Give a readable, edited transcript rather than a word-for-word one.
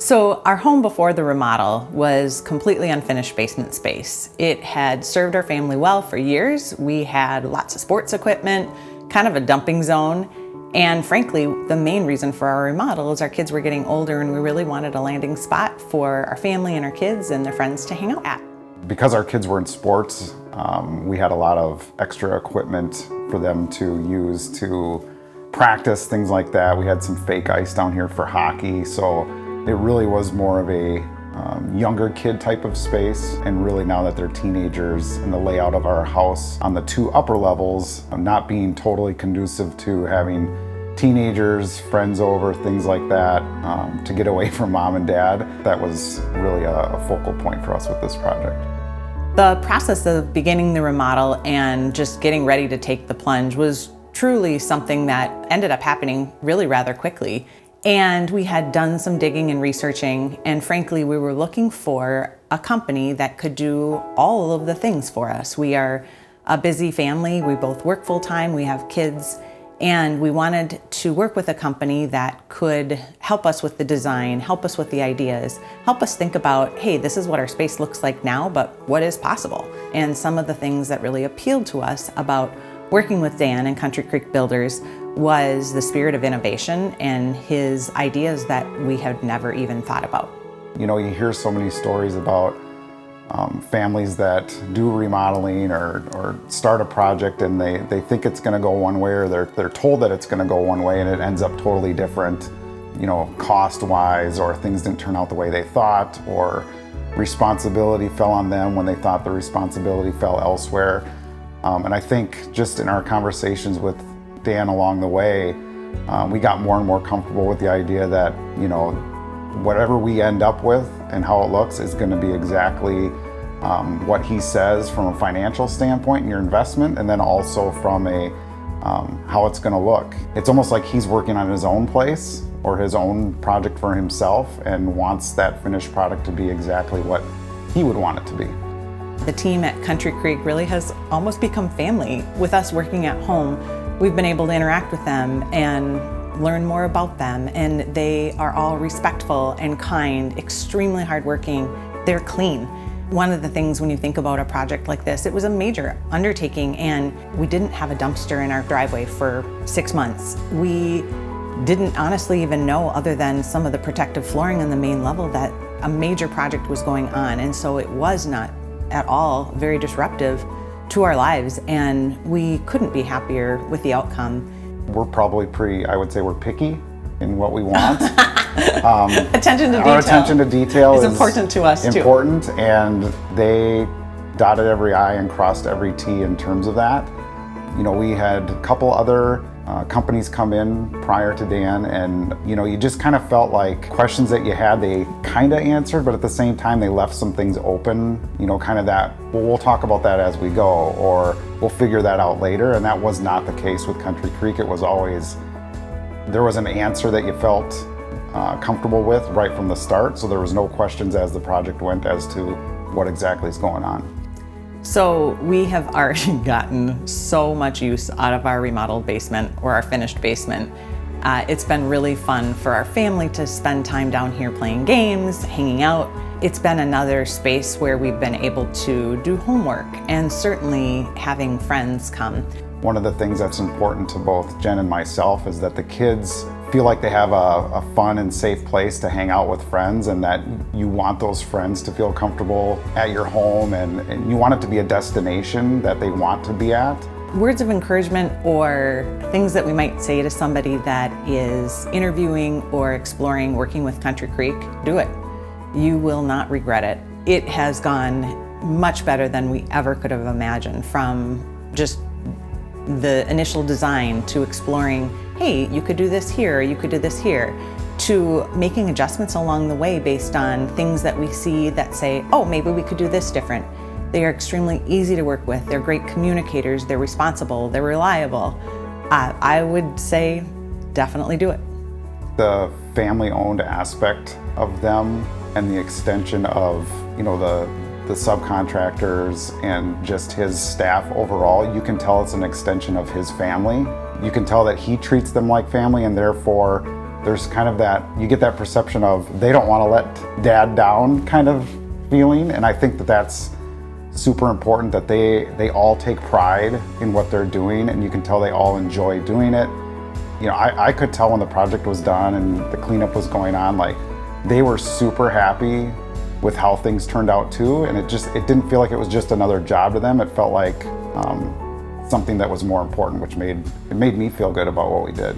So our home before the remodel was completely unfinished basement space. It had served our family well for years. We had lots of sports equipment, kind of a dumping zone. And frankly, the main reason for our remodel is our kids were getting older and we really wanted a landing spot for our family and our kids and their friends to hang out at. Because our kids were in sports, we had a lot of extra equipment for them to use to practice, things like that. We had some fake ice down here for hockey, so it really was more of a younger kid type of space. And really now that they're teenagers and the layout of our house on the two upper levels, not being totally conducive to having teenagers, friends over, things like that, to get away from mom and dad, that was really a focal point for us with this project. The process of beginning the remodel and just getting ready to take the plunge was truly something that ended up happening really rather quickly. And we had done some digging and researching, and frankly, we were looking for a company that could do all of the things for us. We are a busy family, we both work full-time, we have kids, and we wanted to work with a company that could help us with the design, help us with the ideas, help us think about, hey, this is what our space looks like now, but what is possible? And some of the things that really appealed to us about working with Dan and Country Creek Builders was the spirit of innovation and his ideas that we had never even thought about. You know, you hear so many stories about families that do remodeling or start a project and they think it's going to go one way, or they're told that it's going to go one way and it ends up totally different, you know, cost-wise, or things didn't turn out the way they thought, or responsibility fell on them when they thought the responsibility fell elsewhere. And I think just in our conversations with Dan along the way, we got more and more comfortable with the idea that, you know, whatever we end up with and how it looks is going to be exactly what he says from a financial standpoint in your investment, and then also from a how it's going to look. It's almost like he's working on his own place or his own project for himself and wants that finished product to be exactly what he would want it to be. The team at Country Creek really has almost become family. With us working at home, we've been able to interact with them and learn more about them, and they are all respectful and kind, extremely hardworking. They're clean. One of the things when you think about a project like this, it was a major undertaking, and we didn't have a dumpster in our driveway for 6 months. We didn't honestly even know, other than some of the protective flooring on the main level, that a major project was going on, and so it was not at all very disruptive to our lives, and we couldn't be happier with the outcome. We're probably I would say we're picky in what we want. Attention to detail. Our attention to detail is important to us too. Important, and they dotted every I and crossed every T in terms of that. You know, we had a couple other companies come in prior to Dan, and you know, you just kind of felt like questions that you had, they kind of answered, but at the same time they left some things open, you know, kind of that, well, we'll talk about that as we go, or we'll figure that out later. And that was not the case with Country Creek. It was always, there was an answer that you felt comfortable with right from the start, so there was no questions as the project went as to what exactly is going on. So we have already gotten so much use out of our remodeled basement, or our finished basement. It's been really fun for our family to spend time down here playing games, hanging out. It's been another space where we've been able to do homework and certainly having friends come. One of the things that's important to both Jen and myself is that the kids feel like they have a fun and safe place to hang out with friends, and that you want those friends to feel comfortable at your home, and you want it to be a destination that they want to be at. Words of encouragement or things that we might say to somebody that is interviewing or exploring working with Country Creek, do it. You will not regret it. It has gone much better than we ever could have imagined, from just the initial design to exploring, hey, you could do this here, you could do this here, to making adjustments along the way based on things that we see that say, oh, maybe we could do this different. They are extremely easy to work with. They're great communicators, they're responsible, they're reliable. I would say definitely do it. The family-owned aspect of them and the extension of, you know, the subcontractors and just his staff overall, you can tell it's an extension of his family. You can tell that he treats them like family, and therefore there's kind of that, you get that perception of they don't want to let dad down kind of feeling. And I think that that's super important, that they all take pride in what they're doing, and you can tell they all enjoy doing it. You know, I could tell when the project was done and the cleanup was going on, like they were super happy with how things turned out too. And it didn't feel like it was just another job to them. It felt like something that was more important, which made me feel good about what we did.